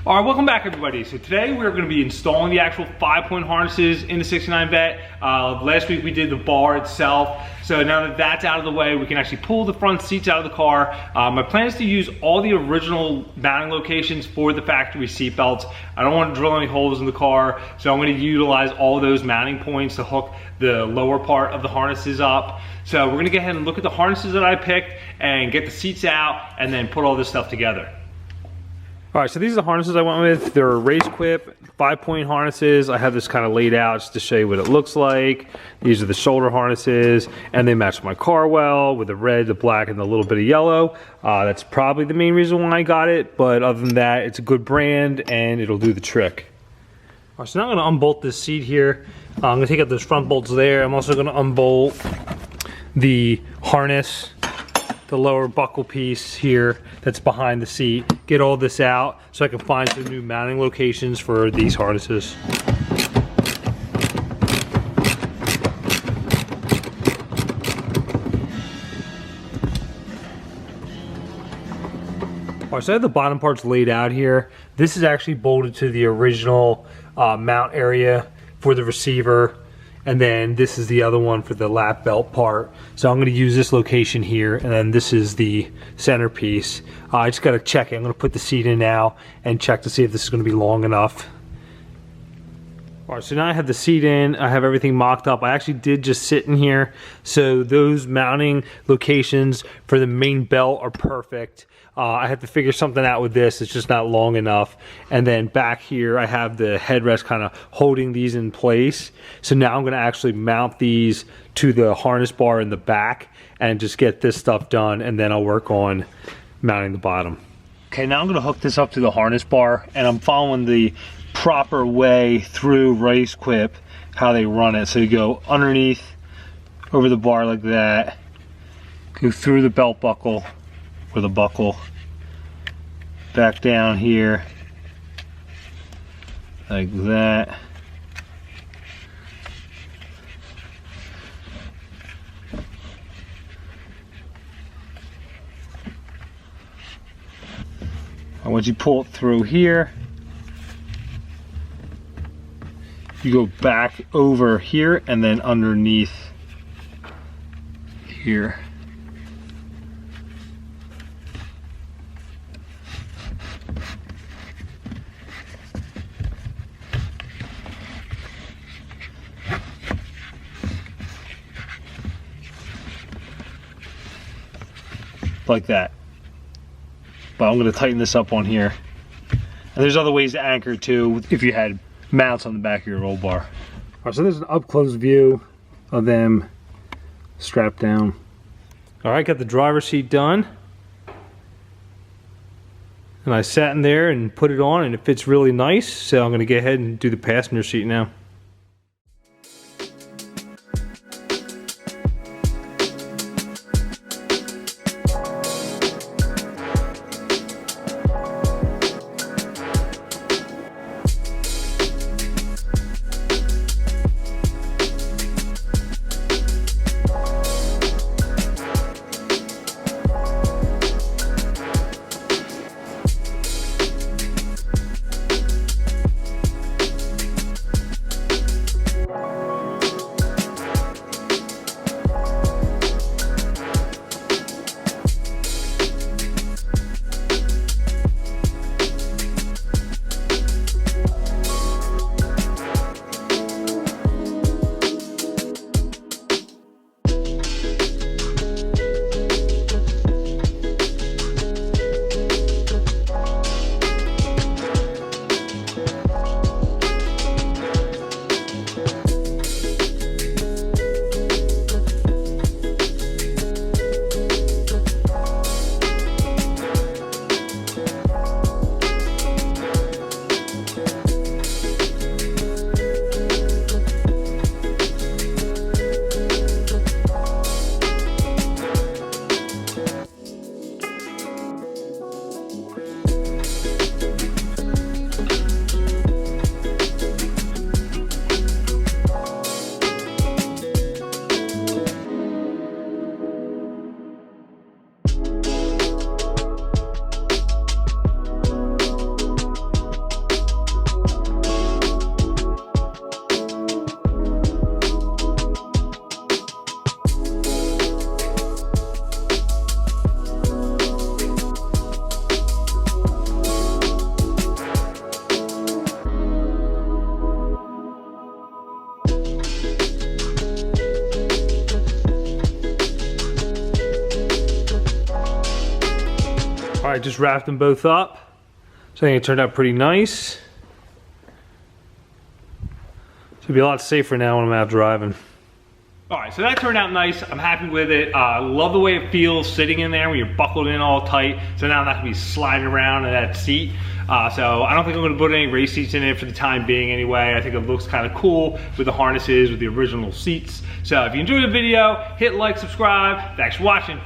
All right, welcome back everybody. So today we're going to be installing the actual 5-point harnesses in the 69 Vette. Last week we did the bar itself. So now that that's out of the way, we can actually pull the front seats out of the car. My plan is to use all the original mounting locations for the factory seat belts. I don't want to drill any holes in the car, so I'm going to utilize all those mounting points to hook the lower part of the harnesses up. So we're going to go ahead and look at the harnesses that I picked and get the seats out and then put all this stuff together. All right, so these are the harnesses I went with. They're race quip, 5-point harnesses. I have this kind of laid out just to show you what it looks like. These are the shoulder harnesses, and they match my car well with the red, the black, and a little bit of yellow. That's probably the main reason why I got it, but other than that, it's a good brand, and it'll do the trick. All right, so now I'm gonna unbolt this seat here. I'm gonna take out those front bolts there. I'm also gonna unbolt the harness, the lower buckle piece here that's behind the seat, get all this out so I can find some new mounting locations for these harnesses. All right, so I have the bottom parts laid out here. This is actually bolted to the original mount area for the receiver. And then this is the other one for the lap belt part. So I'm going to use this location here, and then this is the centerpiece. I just got to check it. I'm going to put the seat in now and check to see if this is going to be long enough. All right, so now I have the seat in. I have everything mocked up. I actually did just sit in here. So those mounting locations for the main belt are perfect. I have to figure something out with this. It's just not long enough. And then back here, I have the headrest kind of holding these in place. So now I'm going to actually mount these to the harness bar in the back and just get this stuff done. And then I'll work on mounting the bottom. Okay, now I'm going to hook this up to the harness bar, and I'm following the proper way through race quip, how they run it. So you go underneath, over the bar like that, go through the belt buckle, or the buckle, back down here like that, and once you pull it through here, you go back over here and then underneath here. Like that. But I'm going to tighten this up on here. And there's other ways to anchor too if you had mounts on the back of your roll bar. All right, so there's an up close view of them strapped down. All right, got the driver's seat done. And I sat in there and put it on, and it fits really nice. So I'm going to go ahead and do the passenger seat now. All right, just wrapped them both up. So I think it turned out pretty nice. Should be a lot safer now when I'm out driving. All right, so that turned out nice. I'm happy with it. Love the way it feels sitting in there when you're buckled in all tight. So now I'm not gonna be sliding around in that seat. So I don't think I'm gonna put any race seats in it for the time being anyway. I think it looks kind of cool with the harnesses, with the original seats. So if you enjoyed the video, hit like, subscribe. Thanks for watching.